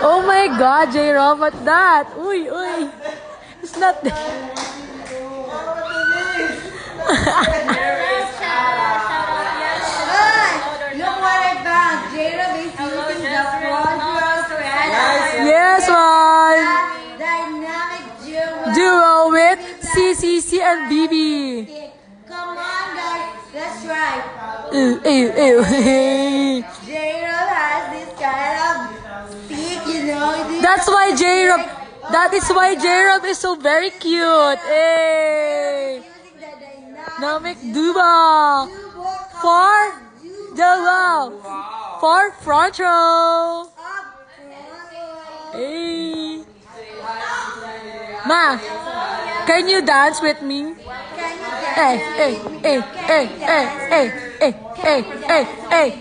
Oh my God, J-Rob, what's that? Uy, uy. It's not that. Look what I found. J-Rob is using the front row strategy. Yes, one. Dynamic Duo with CCC and BB. Come on, guys. Let's try. Ew, ew, ew. J-Rob has this kind of stick, you know. That's why J-Rob. That is why J-Rob is so very cute. Hey. Using the Dynamic dynamic duo. For duo. duo. For front row. Up front. Hey. Ma, can you dance with me? Can you Hey, hey, hey, hey, hey, hey, hey, hey, hey, hey.